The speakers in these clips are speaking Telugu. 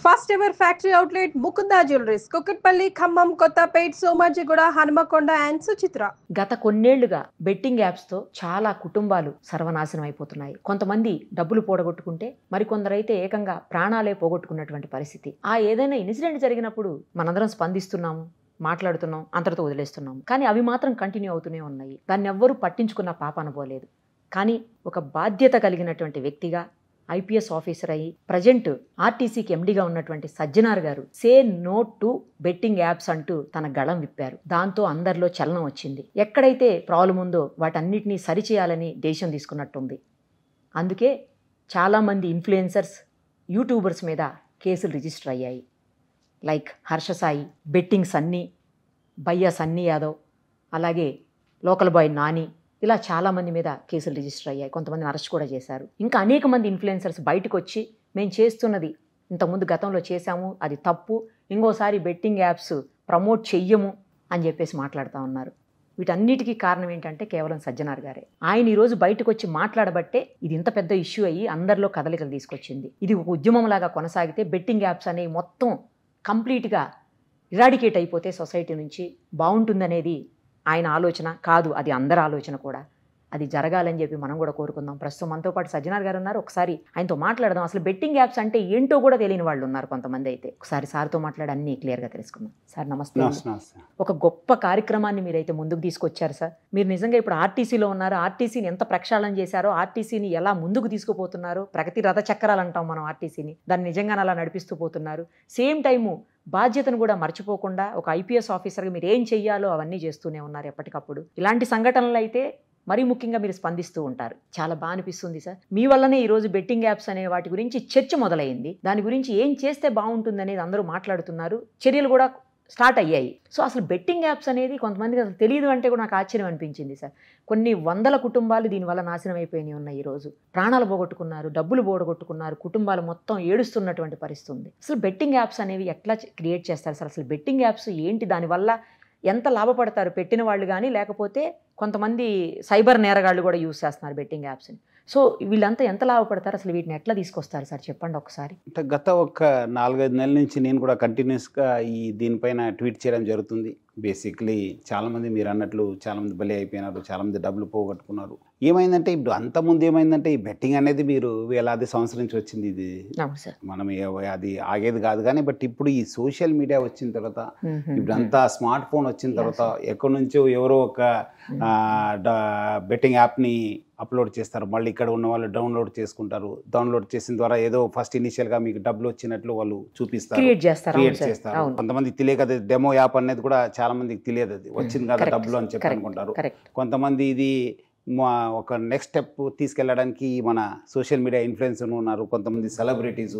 First ever factory outlet Mukunda jewellery Kukatpally, Khammam, Kothapet, Somajiguda, Hanumakonda and Suchitra. గత కొన్నేళ్లుగా బెట్టింగ్ యాప్స్ తో చాలా కుటుంబాలు సర్వనాశనం అయిపోతున్నాయి. కొంతమంది డబ్బులు పోగొట్టుకుంటే మరికొందరైతే ఏకంగా ప్రాణాలే పోగొట్టుకున్నటువంటి పరిస్థితి. ఏదైనా ఇన్సిడెంట్ జరిగినప్పుడు మనందరం స్పందిస్తున్నాము, మాట్లాడుతున్నాం, అంతటితో వదిలేస్తున్నాము. కానీ అవి మాత్రం కంటిన్యూ అవుతూనే ఉన్నాయి. దాన్ని ఎవ్వరూ పట్టించుకున్న పాప అనుకోలేదు. కానీ ఒక బాధ్యత కలిగినటువంటి వ్యక్తిగా ఐపీఎస్ ఆఫీసర్ అయ్యి ప్రజెంట్ ఆర్టీసీకి ఎండీగా ఉన్నటువంటి Sajjanar garu say no to betting apps అంటూ తన గళం విప్పారు. దాంతో అందరిలో చలనం వచ్చింది. ఎక్కడైతే ప్రాబ్లం ఉందో వాటన్నిటినీ సరిచేయాలని దేశం తీసుకున్నట్టుంది. అందుకే చాలామంది ఇన్ఫ్లుయెన్సర్స్, యూట్యూబర్స్ మీద కేసులు రిజిస్టర్ అయ్యాయి. లైక్ హర్ష సాయి, బెట్టింగ్ సన్నీ, బయ్యా సన్నీ యాదవ్, అలాగే లోకల్ బాయ్ నాని, ఇలా చాలామంది మీద కేసులు రిజిస్టర్ అయ్యాయి. కొంతమందిని అరెస్ట్ కూడా చేశారు. ఇంకా అనేక మంది ఇన్ఫ్లుయెన్సర్స్ బయటకు వచ్చి మేము చేస్తున్నది ఇంతకుముందు గతంలో చేశాము, అది తప్పు, ఇంకోసారి బెట్టింగ్ యాప్స్ ప్రమోట్ చెయ్యము అని చెప్పేసి మాట్లాడుతూ ఉన్నారు. వీటన్నిటికీ కారణం ఏంటంటే కేవలం సజ్జనార్ గారే. ఆయన ఈరోజు బయటకు వచ్చి మాట్లాడబట్టే ఇది ఇంత పెద్ద ఇష్యూ అయ్యి అందరిలో కదలికలు తీసుకొచ్చింది. ఇది ఒక ఉద్యమంలాగా కొనసాగితే బెట్టింగ్ యాప్స్ అనేవి మొత్తం కంప్లీట్గా ఇరాడికేట్ అయిపోతే సొసైటీ నుంచి బాగుంటుందనేది ఆయన ఆలోచన కాదు, అది అందరి ఆలోచన కూడా. అది జరగాలని చెప్పి మనం కూడా కోరుకుందాం. ప్రస్తుతం మనతో పాటు సజ్జనార్ గారు ఉన్నారు. ఒకసారి ఆయనతో మాట్లాడదాం. అసలు బెట్టింగ్ యాప్స్ అంటే ఏంటో కూడా తెలియని వాళ్ళు ఉన్నారు కొంతమంది. అయితే ఒకసారి సార్తో మాట్లాడి అన్నీ క్లియర్గా తెలుసుకుందాం. సార్ నమస్తే. ఒక గొప్ప కార్యక్రమాన్ని మీరైతే ముందుకు తీసుకొచ్చారు సార్. మీరు నిజంగా ఇప్పుడు ఆర్టీసీలో ఉన్నారు. ఆర్టీసీని ఎంత ప్రక్షాళన చేశారో, ఆర్టీసీని ఎలా ముందుకు తీసుకుపోతున్నారు, ప్రగతి రథ చక్రాలు అంటాం మనం ఆర్టీసీని, దాన్ని నిజంగానే అలా నడిపిస్తూ పోతున్నారు. సేమ్ టైము బాధ్యతను కూడా మర్చిపోకుండా ఒక ఐపీఎస్ ఆఫీసర్గా మీరు ఏం చెయ్యాలో అవన్నీ చేస్తూనే ఉన్నారు ఎప్పటికప్పుడు. ఇలాంటి సంఘటనలు అయితే మరీ ముఖ్యంగా మీరు స్పందిస్తూ ఉంటారు. చాలా బాగా అనిపిస్తుంది సార్. మీ వల్లనే ఈరోజు బెట్టింగ్ యాప్స్ అనే వాటి గురించి చర్చ మొదలైంది. దాని గురించి ఏం చేస్తే బాగుంటుంది అనేది అందరూ మాట్లాడుతున్నారు. చర్యలు కూడా స్టార్ట్ అయ్యాయి. సో అసలు బెట్టింగ్ యాప్స్ అనేది కొంతమందికి అసలు తెలియదు అంటే కూడా నాకు ఆశ్చర్యం అనిపించింది సార్. కొన్ని వందల కుటుంబాలు దీనివల్ల నాశనం అయిపోయినాయి ఉన్నాయి. ఈరోజు ప్రాణాలు పోగొట్టుకున్నారు, డబ్బులు పోగొట్టుకున్నారు, కుటుంబాలు మొత్తం ఏడుస్తున్నటువంటి పరిస్థితి ఉంది. అసలు బెట్టింగ్ యాప్స్ అనేవి ఎట్లా క్రియేట్ చేస్తారు సార్? అసలు బెట్టింగ్ యాప్స్ ఏంటి, దానివల్ల ఎంత లాభపడతారు పెట్టిన వాళ్ళు కానీ, లేకపోతే కొంతమంది సైబర్ నేరగాళ్ళు కూడా యూజ్ చేస్తున్నారు బెట్టింగ్ యాప్స్ని. సో వీళ్ళంతా ఎంత లాభపడతారు, అసలు వీటిని ఎట్లా తీసుకొస్తారు సార్ చెప్పండి ఒకసారి. అంటే గత ఒక 4-5 నెలల నుంచి నేను కూడా కంటిన్యూస్గా దీనిపైన ట్వీట్ చేయడం జరుగుతుంది. బేసిక్లీ చాలామంది మీరు అన్నట్లు చాలామంది బలి అయిపోయినారు, చాలామంది డబ్బులు పోగొట్టుకున్నారు. ఏమైందంటే ఇప్పుడు అంతకుముందు ఏమైందంటే ఈ బెట్టింగ్ అనేది మీరు వేలాది సంవత్సరం నుంచి వచ్చింది. ఇది మనం అది ఆగేది కాదు. కానీ బట్ ఇప్పుడు ఈ సోషల్ మీడియా వచ్చిన తర్వాత, ఇప్పుడు అంతా స్మార్ట్ ఫోన్ వచ్చిన తర్వాత ఎక్కడి నుంచో ఎవరో ఒక బెట్టింగ్ యాప్ని అప్లోడ్ చేస్తారు. మళ్ళీ ఇక్కడ ఉన్న వాళ్ళు డౌన్లోడ్ చేసుకుంటారు. డౌన్లోడ్ చేసిన ద్వారా ఏదో ఫస్ట్ ఇనిషియల్గా మీకు డబ్బులు వచ్చినట్లు వాళ్ళు చూపిస్తారు, క్రియేట్ చేస్తారు. కొంతమందికి తెలియక డెమో యాప్ అనేది కూడా చాలా మందికి తెలియదు, అది వచ్చింది కదా డబ్బులు అని చెప్పి అనుకుంటారు. కొంతమంది ఇది ఒక నెక్స్ట్ స్టెప్ తీసుకెళ్ళడానికి మన సోషల్ మీడియా ఇన్ఫ్లుయెన్సర్ ఉన్నారు, కొంతమంది సెలబ్రిటీస్,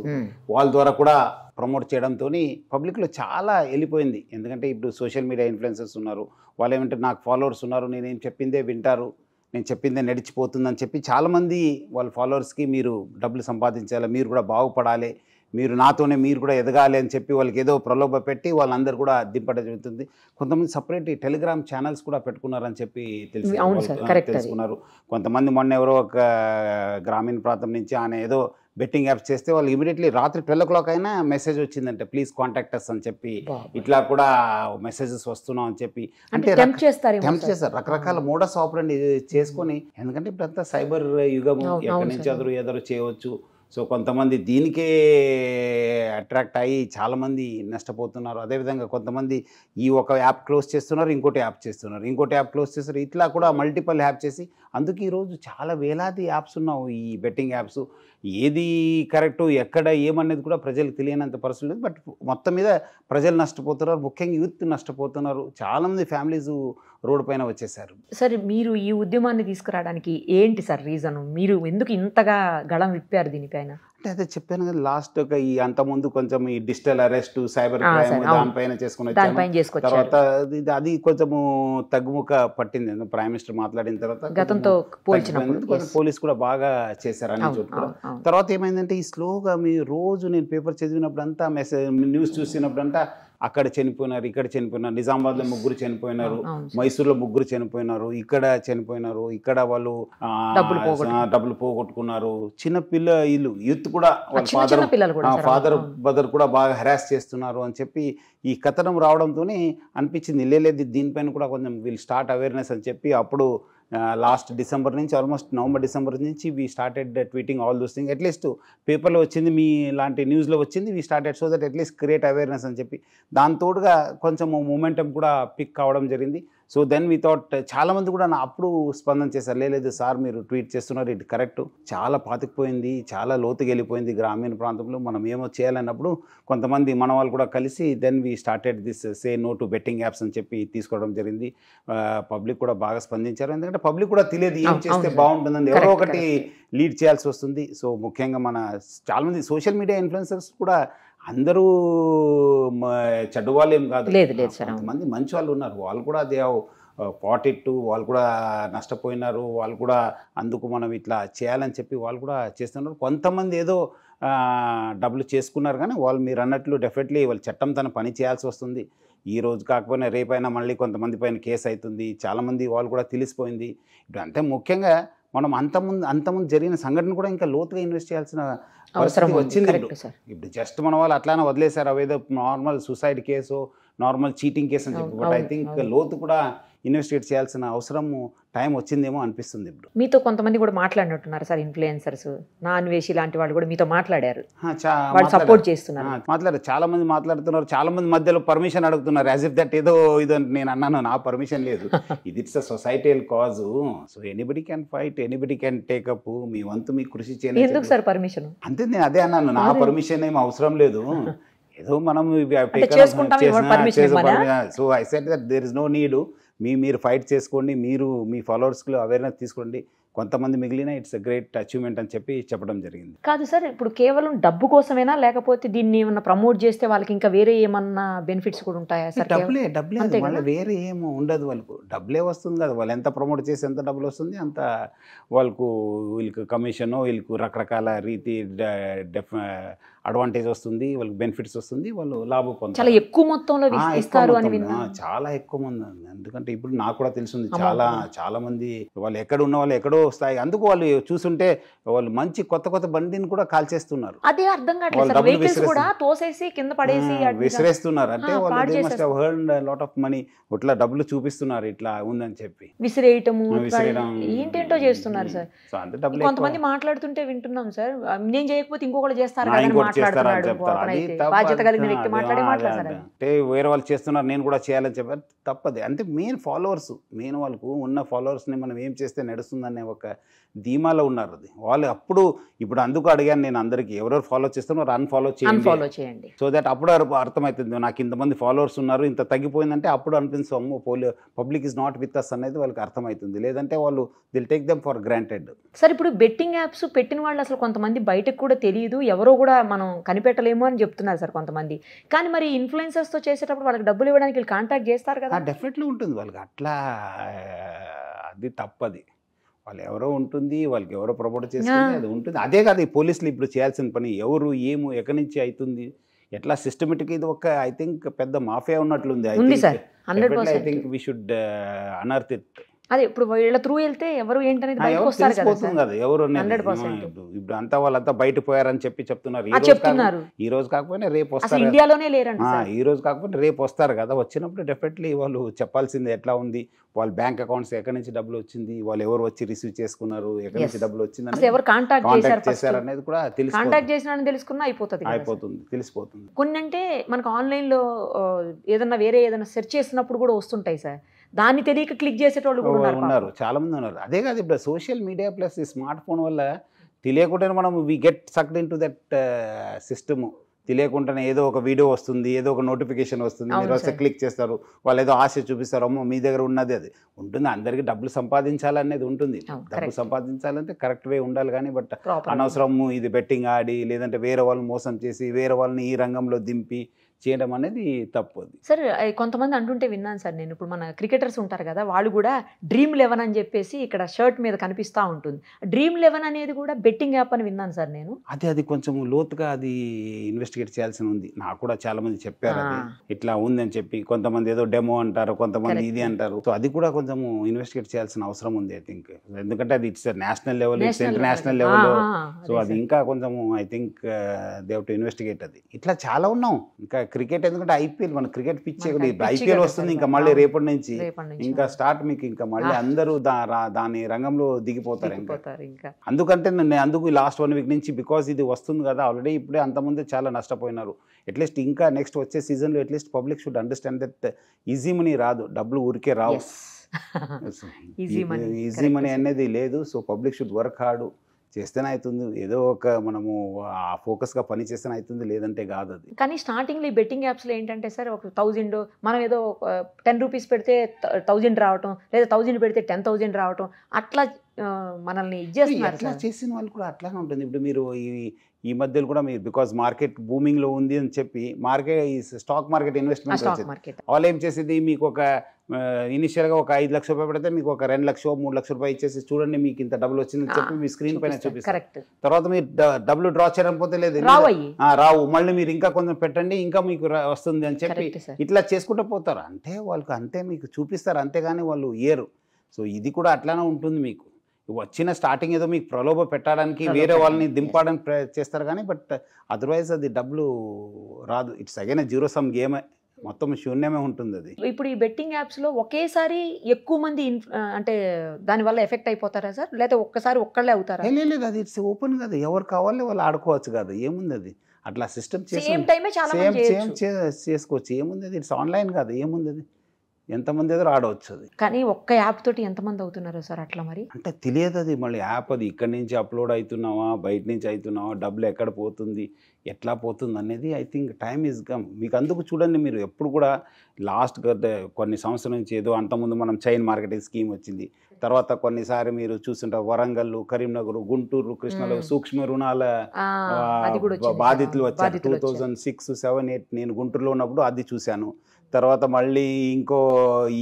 వాళ్ళ ద్వారా కూడా ప్రమోట్ చేయడంతో పబ్లిక్లో చాలా వెళ్ళిపోయింది. ఎందుకంటే ఇప్పుడు సోషల్ మీడియా ఇన్ఫ్లుయెన్సర్స్ ఉన్నారు, వాళ్ళు ఏమంటే నాకు ఫాలోవర్స్ ఉన్నారు, నేనేం చెప్పిందే వింటారు, నేను చెప్పిందే నడిచిపోతుందని చెప్పి చాలామంది వాళ్ళ ఫాలోవర్స్కి మీరు డబ్బులు సంపాదించాలి, మీరు కూడా బాగుపడాలి, మీరు నాతోనే మీరు కూడా ఎదగాలి అని చెప్పి వాళ్ళకి ఏదో ప్రలోభ పెట్టి వాళ్ళందరూ కూడా దింపడం జరుగుతుంది. కొంతమంది సపరేట్ టెలిగ్రామ్ ఛానల్స్ కూడా పెట్టుకున్నారని చెప్పి తెలుసుకున్నారు. కొంతమంది మొన్న ఎవరో ఒక గ్రామీణ ప్రాంతం నుంచి ఆయన ఏదో బెట్టింగ్ యాప్స్ చేస్తే వాళ్ళు ఇమీడియట్లీ రాత్రి 12 o'clock అయినా మెసేజ్ వచ్చిందంటే ప్లీజ్ కాంటాక్ట్ అస్ అని చెప్పి, ఇట్లా కూడా మెసేజెస్ వస్తున్నాం అని చెప్పి అంటే టెంప్ట్ చేస్తారు. రకరకాల మోడస్ ఆపరండి చేసుకొని, ఎందుకంటే ఇప్పుడంతా సైబర్ యుగము, ఎక్కడి నుంచి ఎదురు చేయవచ్చు. సో కొంతమంది దీనికే అట్రాక్ట్ అయ్యి చాలామంది నష్టపోతున్నారు. అదేవిధంగా కొంతమంది ఈ ఒక యాప్ క్లోజ్ చేస్తున్నారు, ఇంకోటి యాప్ చేస్తున్నారు, ఇంకోటి యాప్ క్లోజ్ చేస్తారు, ఇట్లా కూడా మల్టిపుల్ యాప్ చేసి, అందుకే ఈరోజు చాలా వేలాది యాప్స్ ఉన్నావు ఈ బెట్టింగ్ యాప్స్. ఏది కరెక్టు ఎక్కడ ఏమనేది కూడా ప్రజలకు తెలియనంత పరిస్థితి లేదు. బట్ మొత్తం మీద ప్రజలు నష్టపోతున్నారు, ముఖ్యంగా యూత్ నష్టపోతున్నారు. చాలామంది ఫ్యామిలీస్ రోడ్డు పైన వచ్చేసారు. సార్ మీరు ఈ ఉద్యమాన్ని తీసుకురావడానికి ఏంటి సార్ రీజన్? మీరు ఎందుకు ఇంతగా గళం విప్పారు దీనిపైన? అంటే అదే చెప్పాను కదా, లాస్ట్ ఒక ఈ అంతకుముందు కొంచెం ఈ డిజిటల్ అరెస్ట్, సైబర్ క్రైమ్ దానిపైన చేసుకుని వచ్చాము. తర్వాత అది కొంచెము తగ్గుముఖ పట్టింది. ప్రైమ్ మినిస్టర్ మాట్లాడిన తర్వాత గతంతో పోలీస్ కూడా బాగా చేశారు అన్ని చోట్ల. తర్వాత ఏమైందంటే ఈ స్లోగా మీ రోజు నేను పేపర్ చదివినప్పుడంతా, న్యూస్ చూసినప్పుడంతా అక్కడ చనిపోయినారు, ఇక్కడ చనిపోయినారు, నిజామాబాద్లో 3 చనిపోయినారు, మైసూర్లో 3 చనిపోయినారు, ఇక్కడ చనిపోయినారు, ఇక్కడ వాళ్ళు డబ్బులు పోగొట్టుకున్నారు. వీళ్ళు యూత్ కూడా వాళ్ళ ఫాదర్ బ్రదర్ కూడా బాగా హెరాస్ చేస్తున్నారు అని చెప్పి ఈ కథనం రావడంతోనే అనిపించింది లేదు దీనిపైన కూడా కొంచెం వీళ్ళు స్టార్ట్ అవేర్నెస్ అని చెప్పి అప్పుడు లాస్ట్ డిసెంబర్ నుంచి ఆల్మోస్ట్ నవంబర్ డిసెంబర్ నుంచి we started tweeting all those thing. At least పేపర్లో వచ్చింది, మీ లాంటి న్యూస్లో వచ్చింది, we started so that at least create awareness అని చెప్పి దాని తోడుగా కొంచెం మూమెంటం కూడా పిక్ కావడం జరిగింది. సో దెన్ వీ థాట్ చాలామంది కూడా అప్పుడు స్పందన చేశారు, లేదు సార్ మీరు ట్వీట్ చేస్తున్నారు, ఇది కరెక్ట్, చాలా పాతుకుపోయింది, చాలా లోతుకి వెళ్ళిపోయింది గ్రామీణ ప్రాంతంలో, మనం ఏమో చేయాలన్నప్పుడు కొంతమంది మన వాళ్ళు కూడా కలిసి then we started this say no to betting apps అని చెప్పి తీసుకోవడం జరిగింది. పబ్లిక్ కూడా బాగా స్పందించారు, ఎందుకంటే పబ్లిక్ కూడా తెలియదు ఏం చేస్తే బాగుంటుందని, ఎవరో ఒకటి లీడ్ చేయాల్సి వస్తుంది. సో ముఖ్యంగా మన చాలామంది సోషల్ మీడియా ఇన్ఫ్లుయెన్సర్స్ కూడా అందరూ చెడ్డ వాళ్ళు ఏం కాదు, కొంతమంది మంచి వాళ్ళు ఉన్నారు, వాళ్ళు కూడా దే హావ్ పాట్ ఇట్, వాళ్ళు కూడా నష్టపోయినారు, వాళ్ళు కూడా అందుకు మనం ఇట్లా చేయాలని చెప్పి వాళ్ళు కూడా చేస్తున్నారు. కొంతమంది ఏదో డబ్బులు చేసుకున్నారు, కానీ వాళ్ళు మీరు అన్నట్లు డెఫినెట్లీ వాళ్ళు చట్టం తన పని చేయాల్సి వస్తుంది. ఈ రోజు కాకపోయినా రేపైనా మళ్ళీ కొంతమంది పైన కేసు అవుతుంది, చాలామంది వాళ్ళు కూడా తెలిసిపోయింది. ఇప్పుడు అంటే ముఖ్యంగా మనం అంతకుముందు జరిగిన సంఘటన కూడా ఇంకా లోతుగా ఇన్వెస్ట్ చేయాల్సిన అవసరం వచ్చింది. ఇప్పుడు జస్ట్ మన వాళ్ళు అట్లానే వదిలేశారు, అవేదో normal suicide case, normal cheating case అని చెప్పి. బట్ ఐ థింక్ లోతు కూడా ఇన్వెస్టిగేట్ చేయాల్సిన అవసరం టైం వచ్చిందేమో అనిపిస్తుంది. ఇప్పుడు మీతో కొంతమంది కూడా మాట్లాడినట్టున్నారు సార్, ఇన్ఫ్లుయెన్సర్స్, నా అన్వేషి లాంటి వాళ్ళు కూడా మీతో మాట్లాడారు, సపోర్ట్ చేస్తున్నారు, చాలా మంది మాట్లాడుతున్నారు, చాలా మంది మధ్యలో పర్మిషన్ అడుగుతున్నారు, యాజ్ ఇఫ్ దట్ ఏదో నేను అన్నాను, నా పర్మిషన్ లేదు, ఇది it's a societal cause, so anybody can fight, anybody can take up, మీ వంతు మీ కృషి చేయాలి. ఎందుకు సార్ పర్మిషన్? అంతే, నేను అదే అన్నాను, నా పర్మిషన్ ఏం అవసరం లేదు, ఏదో మనం so I said that there is no need, మీరు ఫైట్ చేసుకోండి, మీరు మీ ఫాలోవర్స్లో అవేర్నెస్ తీసుకోండి, కొంతమంది మిగిలిన ఇట్స్ అ గ్రేట్ అచీవ్మెంట్ అని చెప్పి చెప్పడం జరిగింది. కాదు సార్, ఇప్పుడు కేవలం డబ్బు కోసమేనా, లేకపోతే దీన్ని ఏమన్నా ప్రమోట్ చేస్తే వాళ్ళకి ఇంకా వేరే ఏమన్నా బెనిఫిట్స్ కూడా ఉంటాయా సార్? డబ్బులే మళ్ళీ వేరే ఏమో ఉండదు, వాళ్ళకు డబ్బులే వస్తుంది కదా, వాళ్ళు ఎంత ప్రమోట్ చేసి ఎంత డబ్బులు వస్తుంది అంత వీళ్ళకి కమిషను, వీళ్ళకు రకరకాల రీతి అడ్వాంటేజ్ వస్తుంది, వాళ్ళకి బెనిఫిట్స్ వస్తుంది, వాళ్ళు లాభం పొందుతారు. చాలా ఎక్కువ మొత్తంలో ఇస్తారు అని చాలా ఎక్కువ మంది, ఎందుకంటే ఇప్పుడు నాకు కూడా తెలిసింది, చాలా మంది వాళ్ళు ఎక్కడ ఉన్న వాళ్ళు ఎక్కడో స్థాయి, అందుకు వాళ్ళు చూస్తుంటే వాళ్ళు మంచి కొత్త బండిని కూడా కాల్చేస్తున్నారు, అదే అర్థం కావట్లేదు, విసిరేస్తున్నారు, అంటే వాళ్ళు లాట్ ఆఫ్ మనీ ఇట్లా డబ్బులు చూపిస్తున్నారు, ఇట్లా ఉందని చెప్పి విసిరేయటం ఏంటేంటో చేస్తున్నారు సార్. కొంతమంది మాట్లాడుతుంటే వింటున్నాం సార్, నేను చేయకపోతే ఇంకొకళ్ళు చేస్తారు, అంటే వేరే వాళ్ళు చేస్తున్నారు నేను కూడా చేయాలని చెప్పారు, తప్పది. అంటే మెయిన్ వాళ్ళకు ఉన్న ఫాలోవర్స్ని మనం ఏం చేస్తే నడుస్తుందనే ఒక ధీమాలో ఉన్నారు. అది వాళ్ళు ఇప్పుడు అందుకు అడిగాను నేను అందరికీ, ఎవరెవరు ఫాలో చేస్తున్నారు అన్ఫాలో చేయండి, సో దట్ అప్పుడు అర్థమవుతుంది నాకు ఇంతమంది ఫాలోవర్స్ ఉన్నారు, ఇంత తగ్గిపోయిందంటే అప్పుడు అనిపిస్తుంది అమ్మో public is not with us అనేది వాళ్ళకి అర్థమవుతుంది, లేదంటే వాళ్ళు they'll take them for granted. Sir ఇప్పుడు బెట్టింగ్ యాప్స్ పెట్టిన వాళ్ళు అసలు కొంతమంది బయటకు కూడా తెలియదు, ఎవరో కూడా మనం కనిపెట్టలేము అని చెప్తున్నారు సార్ కొంతమంది, కానీ మరి ఇన్ఫ్లుయెన్సర్స్తో చేసేటప్పుడు వాళ్ళకి డబ్బులు ఇవ్వడానికి వీళ్ళు కాంటాక్ట్ చేస్తారు కదా? డెఫినెట్లీ ఉంటుంది వాళ్ళకి, అట్లా అది తప్పది, వాళ్ళు ఎవరో ఉంటుంది, వాళ్ళకి ఎవరో ప్రమోట్ చేస్తుంది, అది ఉంటుంది. అదే కాదు ఈ పోలీసులు ఇప్పుడు చేయాల్సిన పని, ఎవరు ఎక్కడి నుంచి అవుతుంది, ఎట్లా సిస్టమేటిక్, ఇది ఒక ఐ థింక్ పెద్ద మాఫియా ఉన్నట్లుంది. I think we should unearth it. అదే ఇప్పుడు వీళ్ళ త్రూ వెళ్తే ఎవరు ఏంటనేది బయటకు వస్తారు కదా, ఎవరు ఇప్పుడు అంతా వాళ్ళంతా బయట పోయారని చెప్తున్నారు, ఈ రోజు కాకపోయినా రేపు వస్తారు, ఇండియాలోనే లేరంట, ఈ రోజు కాకపోతే రేపు వస్తారు కదా, వచ్చినప్పుడు డెఫినెట్లీ వాళ్ళు చెప్పాల్సింది ఎట్లా ఉంది, వాళ్ళ బ్యాంక్ అకౌంట్స్ ఎక్కడి నుంచి డబ్బులు వచ్చింది, వాళ్ళు ఎవరు వచ్చి రిసీవ్ చేసుకున్నారు, ఎక్కడి నుంచి డబ్బులు వచ్చింది, ఎవరు కాంటాక్ట్ చేశారు అనేది కూడా అయిపోతుంది, తెలిసిపోతుంది. కొన్ని అంటే మనకు ఆన్లైన్ లో ఏదన్నా వేరే ఏదైనా సెర్చ్ చేసినప్పుడు కూడా వస్తుంటాయి సార్, దాన్ని తెలియక క్లిక్ చేసేటోళ్ళు కూడా ఉన్నారు, చాలా మంది ఉన్నారు. అదే కాదు ఇప్పుడు సోషల్ మీడియా ప్లస్ ఈ స్మార్ట్ ఫోన్ వల్ల తెలియకుండానే మనం we get sucked into that system, తెలియకుండానే ఏదో ఒక వీడియో వస్తుంది, ఏదో ఒక నోటిఫికేషన్ వస్తుంది, మీరు వస్తే క్లిక్ చేస్తారు, వాళ్ళు ఏదో ఆశ చూపిస్తారు, అమ్మో మీ దగ్గర ఉన్నది అది ఉంటుంది, అందరికీ డబ్బులు సంపాదించాలనేది ఉంటుంది, డబ్బులు సంపాదించాలంటే కరెక్ట్ వే ఉండాలి, కానీ బట్ అనవసరము ఇది బెట్టింగ్ ఆడి లేదంటే వేరే వాళ్ళని మోసం చేసి వేరే వాళ్ళని ఈ రంగంలో దింపి చేయడం అనేది తప్పు. అది సార్ కొంతమంది అంటుంటే విన్నాను సార్ నేను. ఇప్పుడు మన క్రికెటర్స్ ఉంటారు కదా, వాళ్ళు కూడా Dream11 అని చెప్పేసి ఇక్కడ షర్ట్ మీద కనిపిస్తూ ఉంటుంది. Dream11 అనేది కూడా బెట్టింగ్ యాప్ అని విన్నాను సార్ నేను. అది కొంచెం లోతుగా అది ఇన్వెస్టిగేట్ చేయాల్సి ఉంది. నాకు కూడా చాలా మంది చెప్పారు అది ఇట్లా ఉందని చెప్పి. కొంతమంది ఏదో డెమో అంటారు, కొంతమంది ఇది అంటారు. సో అది కూడా కొంచెం ఇన్వెస్టిగేట్ చేయాల్సిన అవసరం ఉంది ఐ థింక్. ఎందుకంటే అది it's national level, it's international level. So అది ఇంకా కొంచెం I think they have to investigate. అది ఇట్లా చాలా ఉన్నాం. ఇంకా క్రికెట్ ఎందుకంటే ఐపీఎల్, మన క్రికెట్ పిచ్చే కూడా ఐపీఎల్ వస్తుంది ఇంకా మళ్ళీ రేపటి నుంచి ఇంకా స్టార్ట్. మీకు ఇంకా మళ్ళీ అందరూ దాని రంగంలో దిగిపోతారు ఇంకా. అందుకంటే నేను అందుకు లాస్ట్ 1 వీక్ నుంచి బికాస్ ఇది వస్తుంది కదా ఆల్రెడీ, ఇప్పుడే అంతమంది చాలా నష్టపోయినారు. అట్లీస్ట్ ఇంకా నెక్స్ట్ వచ్చే సీజన్లో at least public should understand that easy money రాదు, డబ్బులు ఊరికే రావు. ఈజీ మనీ అనేది లేదు. So public should work hard. చేస్తేనే అవుతుంది, ఏదో ఒక మనము ఫోకస్గా పని చేస్తేనే అవుతుంది, లేదంటే కాదు అది. కానీ స్టార్టింగ్లో ఈ బెట్టింగ్ యాప్స్లో ఏంటంటే సార్, ఒక 1000 మనం ఏదో 10 రూపీస్ పెడితే 1000 రావటం, లేదా 1000 పెడితే 10,000 రావటం, అట్లా మనల్ని ఇచ్చేస్తున్నారు. అట్లా చేసిన వాళ్ళు కూడా అట్లానే ఉంటుంది. ఇప్పుడు మీరు ఈ మధ్యలో కూడా మీరు బికాజ్ మార్కెట్ బూమింగ్లో ఉంది అని చెప్పి ఈ స్టాక్ మార్కెట్ ఇన్వెస్ట్మెంట్ వాళ్ళు ఏం చేసేది, మీకు ఒక ఇనిషియల్గా ఒక 5 లక్షల రూపాయలు పెడితే మీకు ఒక 2 లక్షలు 3 లక్షల రూపాయలు ఇచ్చేసి చూడండి మీకు ఇంత డబ్బులు వచ్చిందని చెప్పి మీ స్క్రీన్ పైన చూపిస్తారు. తర్వాత మీరు డబ్బులు డ్రా చేయడం పోతే లేదు, రావు, మళ్ళీ మీరు ఇంకా కొంచెం పెట్టండి ఇంకా మీకు వస్తుంది అని చెప్పి ఇట్లా చేసుకుంటూ పోతారు. అంటే వాళ్ళకి అంతే మీకు చూపిస్తారు, అంతేగాని వాళ్ళు ఏరు. సో ఇది కూడా అట్లానే ఉంటుంది. మీకు వచ్చిన స్టార్టింగ్ ఏదో మీకు ప్రలోభ పెట్టడానికి వేరే వాళ్ళని దింపడానికి చేస్తారు కానీ బట్ అదర్వైజ్ అది డబ్బులు రాదు. It's again zero sum game, మొత్తం శూన్యమే ఉంటుంది అది. ఇప్పుడు ఈ బెట్టింగ్ యాప్స్లో ఒకేసారి ఎక్కువ మంది అంటే దానివల్ల ఎఫెక్ట్ అయిపోతారా సార్, లేకపోతే ఒక్కసారి ఒక్కళ్ళే అవుతారా? లేదు, అది ఇట్స్ ఓపెన్ కదా, ఎవరు కావాలి వాళ్ళు ఆడుకోవచ్చు కదా, ఏముంది అది. అట్లా సిస్టమ్ సేమ్ చేసుకోవచ్చు, ఏముంది అది. ఇట్స్ ఆన్లైన్ కాదు, ఏముంది అది. ఎంతమంది ఎదురు ఆడవచ్చు అది. కానీ ఒక్క యాప్ తోటి ఎంతమంది అవుతున్నారు సార్ అట్లా? మరి అంటే తెలియదు అది. మళ్ళీ యాప్ అది ఇక్కడి నుంచి అప్లోడ్ అవుతున్నావా, బయట నుంచి అవుతున్నావా, డబ్బులు ఎక్కడ పోతుంది, ఎట్లా పోతుంది అనేది I think time is come. మీకు అందుకు చూడండి, మీరు ఎప్పుడు కూడా లాస్ట్ కొన్ని సంవత్సరాల నుంచి ఏదో అంతకుముందు మనం చైన్ మార్కెటింగ్ స్కీమ్ వచ్చింది. తర్వాత కొన్నిసారి మీరు చూస్తుంటారు వరంగల్, కరీంనగర్, గుంటూరు, కృష్ణలో సూక్ష్మ రుణాల బాధితులు వచ్చారు. 2006, 7, 8 నేను గుంటూరులో ఉన్నప్పుడు అది చూశాను. తర్వాత మళ్ళీ ఇంకో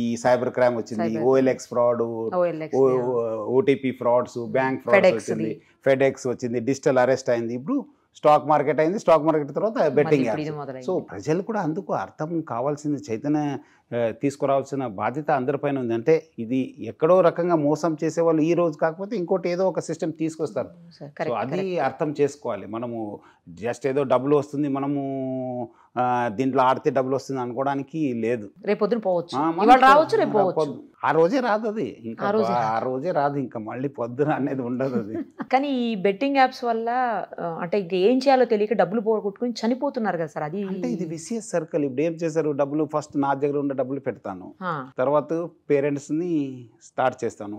ఈ సైబర్ క్రైమ్ వచ్చింది, OLX fraud, OTP frauds, bank frauds వచ్చింది, ఫెడెక్స్ వచ్చింది, డిజిటల్ అరెస్ట్ అయింది, ఇప్పుడు స్టాక్ మార్కెట్ అయింది, స్టాక్ మార్కెట్ తర్వాత బెట్టింగ్ యాప్స్. సో ప్రజలు కూడా అందుకు అర్థం కావాల్సింది, చైతన్య తీసుకురావాల్సిన బాధ్యత అందరిపైన ఉంది. అంటే ఇది ఎక్కడో రకంగా మోసం చేసేవాళ్ళు ఈ రోజు కాకపోతే ఇంకోటి ఏదో ఒక సిస్టమ్ తీసుకొస్తారు. సో అది అర్థం చేసుకోవాలి. మనము జస్ట్ ఏదో డబ్బులు వస్తుంది, మనము దీంట్లో ఆడితే డబ్బులు వస్తుంది అనుకోవడానికి లేదు. రేపొద్దున పోవచ్చు, రావచ్చు, రేపు పోవచ్చు. ఆ రోజే రాదు అది, ఇంకా ఆ రోజే రాదు, ఇంకా మళ్ళీ పొద్దున అనేది ఉండదు అది. కానీ ఈ బెట్టింగ్ యాప్స్ వల్ల అంటే ఇంకా ఏం చేయాలో తెలియక డబ్బులు పోగొట్టుకుని చనిపోతున్నారు కదా సార్. అది అంటే ఇది విసియస్ సర్కిల్. ఇప్పుడు ఏం చేశారు, డబ్బులు ఫస్ట్ నా దగ్గర ఉండే డబ్బులు పెడతాను, తర్వాత పేరెంట్స్ని స్టార్ట్ చేస్తాను.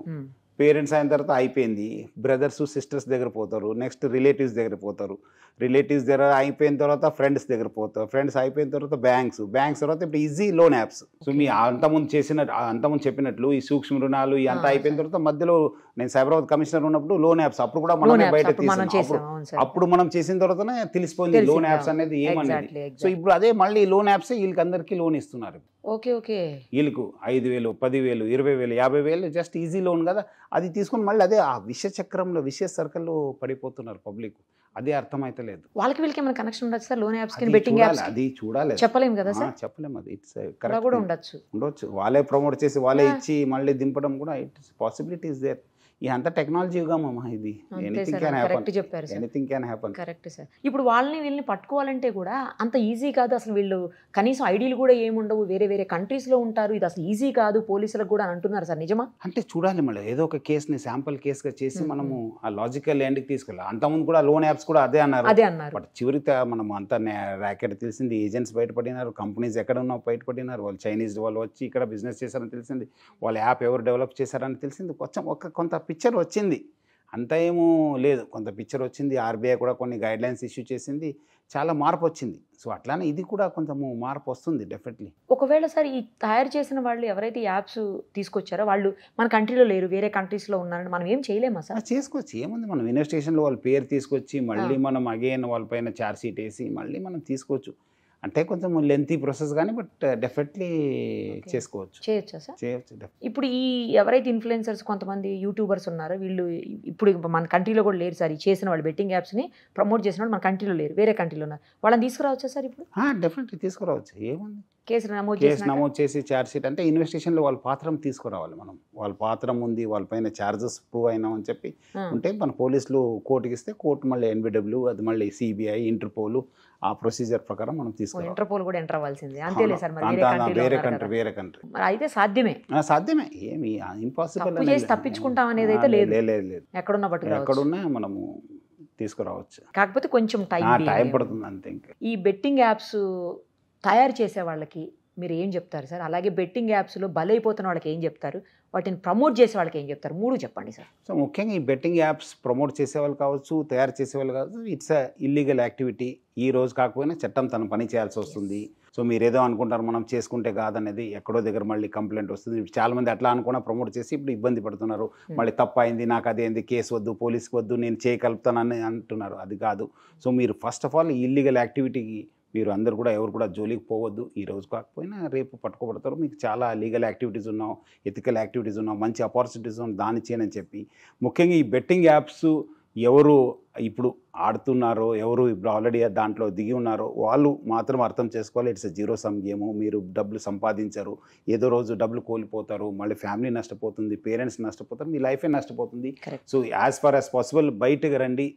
పేరెంట్స్ అయిన తర్వాత అయిపోయింది, బ్రదర్స్ సిస్టర్స్ దగ్గర పోతారు, నెక్స్ట్ రిలేటివ్స్ దగ్గర పోతారు, రిలేటివ్స్ దగ్గర అయిపోయిన తర్వాత ఫ్రెండ్స్ దగ్గర పోతారు, ఫ్రెండ్స్ అయిపోయిన తర్వాత బ్యాంక్స్ తర్వాత ఇప్పుడు ఈజీ లోన్ యాప్స్. సో మీ అంతకుముందు చెప్పినట్లు ఈ సూక్ష్మ రుణాలు ఈ అంతా అయిపోయిన తర్వాత మధ్యలో నేను సైబరాబాద్ కమిషనర్ ఉన్నప్పుడు లోన్ యాప్స్ అప్పుడు కూడా మనమే బయట తీసాం. అప్పుడు మనం చేసిన తర్వాతనే తెలిసిపోయింది లోన్ యాప్స్ అనేది ఏమనేది. సో ఇప్పుడు అదే మళ్ళీ లోన్ యాప్స్ వీళ్ళకి అందరికీ లోన్ ఇస్తున్నారు. వీళ్ళకు 5,000, 10,000, 20,000, 50,000 జస్ట్ ఈజీ లోన్ కదా, అది తీసుకుని మళ్ళీ అదే ఆ విష చక్రంలో విష సర్కిల్లో పడిపోతున్నారు పబ్లిక్. అదే అర్థమైతలేదు. వాళ్ళకి వీళ్ళకి ఏమైనా కనెక్షన్ ఉండొచ్చు సార్ లోన్ యాప్స్ కి, బెట్టింగ్ యాప్స్ కి? అది చూడాలి, చెప్పలేము కదా సార్. చెప్పలేము, అది ఇట్స్ కరెక్ట్ కూడా ఉండొచ్చు. వాళ్ళే ప్రమోట్ చేసి వాళ్ళే ఇచ్చి మళ్ళీ దింపడం కూడా ఇట్స్ పాసిబిలిటీస్ దేర్. అంత టెక్నాలజీ యుగమమ్మా ఇది. Anything can happen. Correct sir. ఇప్పుడు వీళ్ళని పట్టుకోవాలంటే కూడా అంత ఈజీ కాదు అసలు. వీళ్ళు కనీసం ఐడీలు కూడా ఏముండవు, వేరే కంట్రీస్లో ఉంటారు, ఇది అసలు ఈజీ కాదు పోలీసులకు కూడా అని అంటున్నారు సార్. నిజమా? అంటే చూడాలి, మళ్ళీ ఏదో ఒక కేసుని శాంపుల్ కేసుగా చేసి మనము ఆ లాజికల్ ఎండ్కి తీసుకెళ్ళాలి. అంతకుముందు కూడా లోన్ యాప్స్ కూడా అదే అన్నారు. బట్ చివరికి మనం అంత ర్యాకెట్ తెలిసింది, ఏజెంట్స్ బయటపడినారు, కంపెనీస్ ఎక్కడ ఉన్నా బయటపడినారు, వాళ్ళు చైనీస్ వాళ్ళు వచ్చి ఇక్కడ బిజినెస్ చేశారని తెలిసింది, వాళ్ళ యాప్ ఎవరు డెవలప్ చేశారని తెలిసింది. కొంత పిక్చర్ వచ్చింది, అంత ఏమో లేదు, కొంత పిక్చర్ వచ్చింది. ఆర్బీఐ కూడా కొన్ని గైడ్లైన్స్ ఇష్యూ చేసింది, చాలా మార్పు వచ్చింది. సో అట్లానే ఇది కూడా కొంచెము మార్పు వస్తుంది డెఫినెట్లీ. ఒకవేళ సార్ ఈ తయారు చేసిన వాళ్ళు ఎవరైతే యాప్స్ తీసుకొచ్చారో వాళ్ళు మన కంట్రీలో లేరు, వేరే కంట్రీస్లో ఉన్నారని మనం ఏం చేయలేమా సార్? చేసుకోవచ్చు, ఏముంది, మనం ఇన్వెస్టిగేషన్లో వాళ్ళ పేరు తీసుకొచ్చి మళ్ళీ మనం అగైన్ వాళ్ళపైన ఛార్జ్ షీట్ వేసి మళ్ళీ మనం తీసుకోవచ్చు. అంటే కొంచెం లెంతీ ప్రాసెస్ కానీ బట్ డెఫినెట్లీ చేసుకోవచ్చు. చేయొచ్చా సార్? చేయొచ్చు. ఇప్పుడు ఈ ఎవరైతే ఇన్ఫ్లుయెన్సర్స్ కొంతమంది యూట్యూబర్స్ ఉన్నారో వీళ్ళు ఇప్పుడు మన కంట్రీలో కూడా లేరు సార్. ఈ చేసిన వాళ్ళు బెట్టింగ్ యాప్స్ని ప్రమోట్ చేసిన వాళ్ళు మన కంట్రీలో లేరు, వేరే కంట్రీలో ఉన్నారు. వాళ్ళని తీసుకురావచ్చా సార్ ఇప్పుడు? డెఫినెట్లీ తీసుకురావచ్చు. ఏముంది, కేసు నమోదు చేసి ఛార్జ్ షీట్ అంటే ఇన్వెస్టిగేషన్లో వాళ్ళ పాత్రం తీసుకురావాలి. మనం వాళ్ళ పాత్రం ఉంది, వాళ్ళ పైన ఛార్జెస్ ప్రూవ్ అయినామని చెప్పి ఉంటే మన పోలీసులు కోర్టుకి ఇస్తే కోర్టు మళ్ళీ NBW, అది మళ్ళీ CBI, ఇంటర్పోల్ ఆ ప్రొసీజర్ ప్రకారం మనం తీసుకురావాలి. ఇంటర్పోల్ కూడా ఎంటర్ అవ్వాల్సిందే అంతేలే సార్. వేరే కంట్రీ మరి అయితే సాధ్యమే ఏమి ఇంపాసిబుల్ చేసి తప్పించుకుంటాం అనేది అయితే లేదు. ఎక్కడున్నా ఎక్కడున్నా మనము తీసుకురావచ్చు. కాకపోతే కొంచెం టైం పడుతుంది అంతే. ఈ బెట్టింగ్ యాప్స్ తయారు చేసే వాళ్ళకి మీరు ఏం చెప్తారు సార్? అలాగే బెట్టింగ్ యాప్స్లో బలైపోతున్న వాళ్ళకి ఏం చెప్తారు? వాటిని ప్రమోట్ చేసే వాళ్ళకి ఏం చెప్తారు? 3 చెప్పండి సార్. సో ముఖ్యంగా ఈ బెట్టింగ్ యాప్స్ ప్రమోట్ చేసేవాళ్ళు కావచ్చు, తయారు చేసేవాళ్ళు కావచ్చు, ఇట్స్ ఇల్లీగల్ యాక్టివిటీ. ఈ రోజు కాకపోయినా చట్టం తన పని చేయాల్సి వస్తుంది. సో మీరు ఏదో అనుకుంటారు మనం చేసుకుంటే కాదనేది, ఎక్కడో దగ్గర మళ్ళీ కంప్లైంట్ వస్తుంది. చాలా మంది అట్లా అనుకున్నా ప్రమోట్ చేసి ఇప్పుడు ఇబ్బంది పడుతున్నారు. మళ్ళీ తప్పు అయింది, నాకు అదేంది, కేసు వద్దు, పోలీస్కి వద్దు, నేను చేయగలుగుతానని అంటున్నారు. అది కాదు. సో మీరు ఫస్ట్ ఆఫ్ ఆల్ ఇల్లీగల్ యాక్టివిటీకి మీరు అందరు కూడా ఎవరు కూడా జోలికి పోవద్దు. ఈ రోజు కాకపోయినా రేపు పట్టుకోబడతారు. మీకు చాలా లీగల్ యాక్టివిటీస్ ఉన్నాం, ఎథికల్ యాక్టివిటీస్ ఉన్నాం, మంచి ఆపర్చునిటీస్ ఉన్నాం, దాన్ని చేయనని చెప్పి. ముఖ్యంగా ఈ బెట్టింగ్ యాప్స్ ఎవరు ఇప్పుడు ఆడుతున్నారో, ఎవరు ఇప్పుడు ఆల్రెడీ దాంట్లో దిగి ఉన్నారో వాళ్ళు మాత్రం అర్థం చేసుకోవాలి. It's zero sum game. మీరు డబ్బులు సంపాదించరు, ఏదో రోజు డబ్బులు కోల్పోతారు, మళ్ళీ ఫ్యామిలీ నష్టపోతుంది, పేరెంట్స్ నష్టపోతారు, మీ లైఫే నష్టపోతుంది. So as far as possible బయటకు రండి,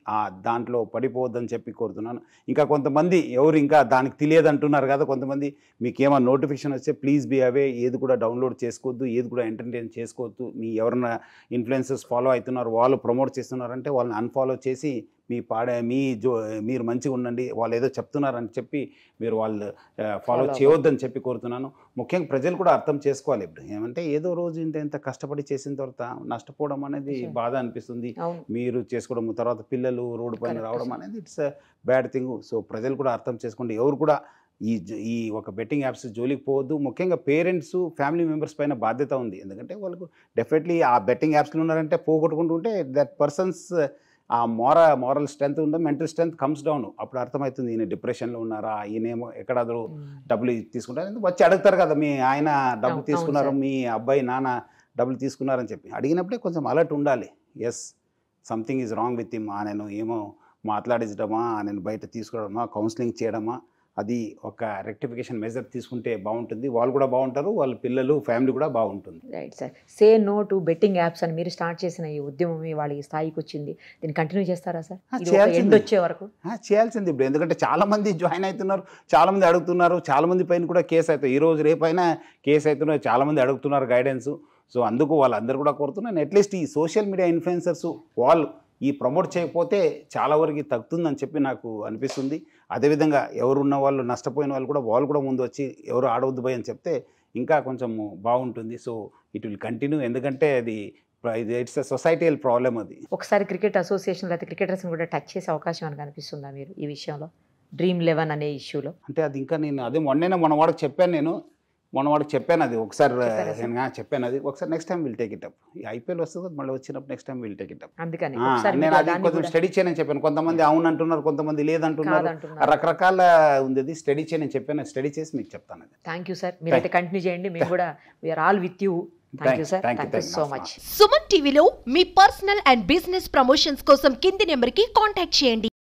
దాంట్లో పడిపోవద్దని చెప్పి కోరుతున్నాను. ఇంకా కొంతమంది ఎవరు ఇంకా దానికి తెలియదు అంటున్నారు కదా, కొంతమంది మీకు ఏమైనా నోటిఫికేషన్ వస్తే ప్లీజ్ బీ అవే, ఏది కూడా డౌన్లోడ్ చేసుకోవద్దు, ఏది కూడా ఎంటర్టైన్ చేసుకోవద్దు. మీ ఎవరైనా ఇన్ఫ్లుయెన్సర్స్ ఫాలో అవుతున్నారు, వాళ్ళు ప్రమోట్ చేస్తున్నారంటే వాళ్ళని అన్ఫాలో చేసి మీరు మంచిగా ఉండండి, వాళ్ళు ఏదో చెప్తున్నారని చెప్పి మీరు వాళ్ళు ఫాలో చేయవద్దని చెప్పి కోరుతున్నాను. ముఖ్యంగా ప్రజలు కూడా అర్థం చేసుకోవాలి. ఇప్పుడు ఏమంటే ఏదో రోజు ఇంత కష్టపడి చేసిన తర్వాత నష్టపోవడం అనేది బాధ అనిపిస్తుంది. మీరు చేసుకోవడం తర్వాత పిల్లలు రోడ్డు పైన రావడం అనేది ఇట్స్ బ్యాడ్ థింగ్. సో ప్రజలు కూడా అర్థం చేసుకోండి. ఎవరు కూడా ఈ ఒక బెట్టింగ్ యాప్స్ జోలికి పోవద్దు. ముఖ్యంగా పేరెంట్స్, ఫ్యామిలీ మెంబర్స్ పైన బాధ్యత ఉంది. ఎందుకంటే వాళ్ళకు డెఫినెట్లీ ఆ బెట్టింగ్ యాప్స్లో ఉన్నారంటే పోగొట్టుకుంటుంటే దట్ పర్సన్స్ ఆ మారల్ స్ట్రెంత్ ఉండే, మెంటల్ స్ట్రెంత్ కమ్స్ డౌన్. అప్పుడు అర్థమవుతుంది ఈయన డిప్రెషన్లో ఉన్నారా, ఈయనేమో ఎక్కడాದರೂ డబ్బులు తీసుకుంటారు, వచ్చి అడుగుతారు కదా మీ ఆయన డబ్బులు తీసుకున్నారు, మీ అబ్బాయి నాన్న డబ్బులు తీసుకున్నారని చెప్పి అడిగినప్పుడే కొంచెం అలర్ట్ ఉండాలి. Yes something is wrong with him. నేను ఏమో మాట్లాడించడమా, నేను బయట తీసుకోవడమా, కౌన్సిలింగ్ చేయడమా, అది ఒక రెక్టిఫికేషన్ మెజర్ తీసుకుంటే బాగుంటుంది. వాళ్ళు కూడా బాగుంటారు, వాళ్ళ పిల్లలు, ఫ్యామిలీ కూడా బాగుంటుంది. Right sir. Say no to betting apps అని మీరు స్టార్ట్ చేసిన ఈ ఉద్యమం వాళ్ళ స్థాయికి వచ్చింది. దీన్ని కంటిన్యూ చేస్తారా సార్? ఎండ్ వచ్చే వరకు చేయాల్సింది ఇప్పుడు. ఎందుకంటే చాలా మంది జాయిన్ అవుతున్నారు, చాలా మంది అడుగుతున్నారు, చాలా మంది పైన కూడా కేసు అవుతాయి. ఈ రోజు రేపైనా కేసు అవుతున్నారు, చాలా మంది అడుగుతున్నారు గైడెన్స్. సో అందుకు వాళ్ళందరూ కూడా కోరుతున్నాను, అట్లీస్ట్ ఈ సోషల్ మీడియా ఇన్ఫ్లుయెన్సర్స్ వాళ్ళు ఈ ప్రమోట్ చేయకపోతే చాలా వరకు తగ్గుతుందని చెప్పి నాకు అనిపిస్తుంది. అదేవిధంగా ఎవరు ఉన్న వాళ్ళు, నష్టపోయిన వాళ్ళు కూడా ముందు వచ్చి ఎవరు ఆడవద్దు భయ్ అని చెప్తే ఇంకా కొంచెం బాగుంటుంది. So it will continue. ఎందుకంటే అది ఇట్స్ ఎ సొసైటల్ ప్రాబ్లమ్. అది ఒకసారి క్రికెట్ అసోసియేషన్ లేకపోతే క్రికెటర్స్ని కూడా టచ్ చేసే అవకాశం అని కనిపిస్తుందా మీరు ఈ విషయంలో, Dream11 అనే ఇష్యూలో? అంటే అది ఇంకా నేను అదే మన వాడికి చెప్పాను అది ఒకసారి చెప్పాను. అది ఒకసారి next time will take it up. ఈ IPL వస్తుంది మళ్ళీ వచ్చినప్పుడు next time will take it up. అందుకని నేను అది కొంచెం స్టడీ చేయని చెప్పాను. కొంతమంది అవును అంటున్నారు, కొంతమంది లేదంటున్నారు, రకరకాల ఉంది. అది స్టడీ చేయని చెప్పాను, స్టడీ చేసి మీకు చెప్తాను. Thank you sir. మీరైతే కంటిన్యూ చేయండి, మేము కూడా we are all with you. Thank you sir. Thank you so much. Suman టీవీలో మీ పర్సనల్ అండ్ బిజినెస్ ప్రమోషన్స్ కోసం కింది నెంబర్కి కాంటాక్ట్ చేయండి.